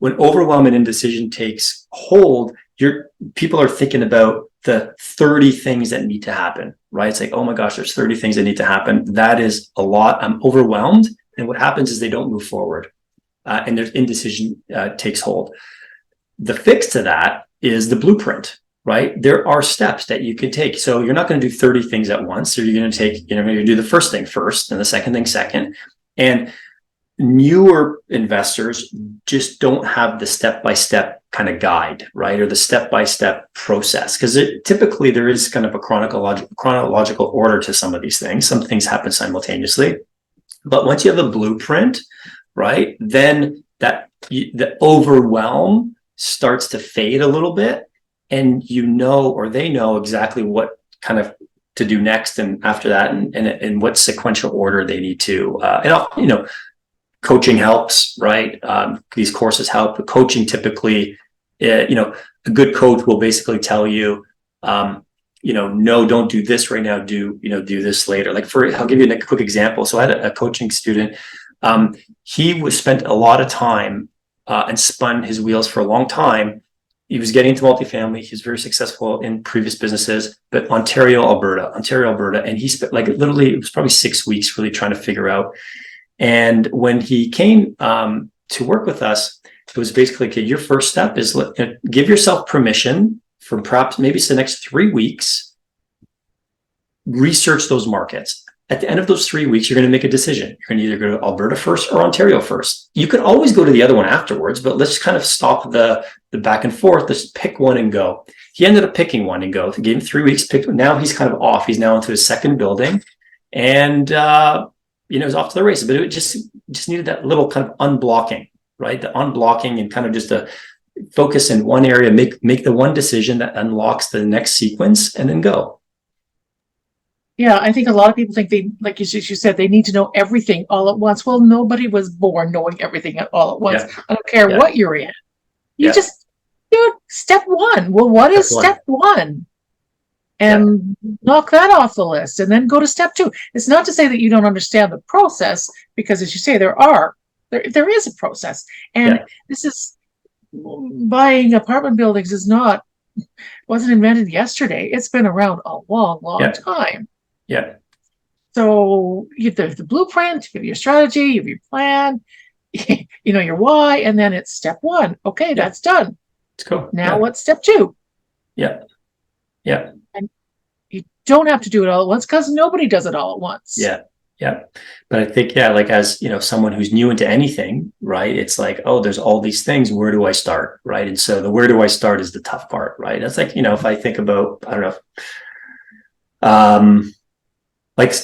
when overwhelm and indecision takes hold, people are thinking about the 30 things that need to happen, right? It's like, oh my gosh, there's 30 things that need to happen. That is a lot. I'm overwhelmed. And what happens is they don't move forward, and there's indecision takes hold. The fix to that is the blueprint, right? There are steps that you can take. So you're not going to do 30 things at once. So you're going to take, you're going to do the first thing first and the second thing second. And newer investors just don't have the step-by-step kind of guide, right? Or the step-by-step process. Because typically there is kind of a chronological order to some of these things. Some things happen simultaneously. But once you have a blueprint, right, then the overwhelm starts to fade a little bit, and or they know exactly what kind of to do next and after that, and what sequential order they need to. Coaching helps, right? These courses help. But coaching typically, a good coach will basically tell you, no, don't do this right now. Do this later. Like I'll give you a quick example. So I had a coaching student. He spent a lot of time and spun his wheels for a long time. He was getting into multifamily. He was very successful in previous businesses, but Ontario, Alberta. And he spent literally, it was probably 6 weeks really trying to figure out. And when he came to work with us, it was basically, okay, your first step is give yourself permission for perhaps maybe it's the next 3 weeks, research those markets. At the end of those 3 weeks, you're going to make a decision. You're going to either go to Alberta first or Ontario first. You could always go to the other one afterwards, but let's kind of stop the back and forth. Let's pick one and go. He ended up picking one and go. He gave him 3 weeks. Now he's kind of off. He's now into his second building, and he's off to the races. But it just needed that little kind of unblocking, right? The unblocking and kind of just a focus in one area, make the one decision that unlocks the next sequence, and then go. Yeah, I think a lot of people think like you said, they need to know everything all at once. Well, nobody was born knowing everything all at once. Yeah. I don't care what you're in. You just do step one. Well, what is step one? And knock that off the list, and then go to step two. It's not to say that you don't understand the process, because as you say, there is a process. And this is, buying apartment buildings wasn't invented yesterday. It's been around a long time. Yeah. So you have the blueprint, you have your strategy, you have your plan, your why, and then it's step one. Okay, that's done. Let's go. Now what's step two? Yeah. And you don't have to do it all at once, because nobody does it all at once. Yeah. But I think, as someone who's new into anything, right? It's like, oh, there's all these things. Where do I start? Right. And so the where do I start is the tough part, right? It's like, if I think about, I don't know,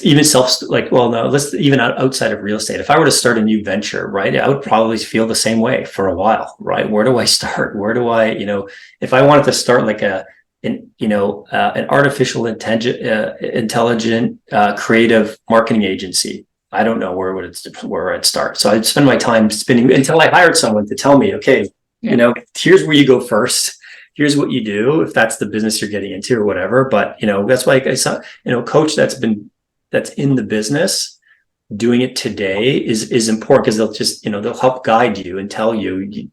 even let's even outside of real estate. If I were to start a new venture, right, I would probably feel the same way for a while, right? Where do I start? Where do I, if I wanted to start like an artificial intelligent creative marketing agency, I don't know where I'd start. So I'd spend my time spinning until I hired someone to tell me, okay, here's where you go first. Here's what you do if that's the business you're getting into or whatever. But that's why I saw a coach that's in the business doing it today is important, because they'll just they'll help guide you and tell you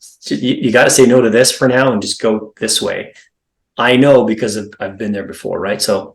got to say no to this for now and just go this way. I know, because I've been there before, right? So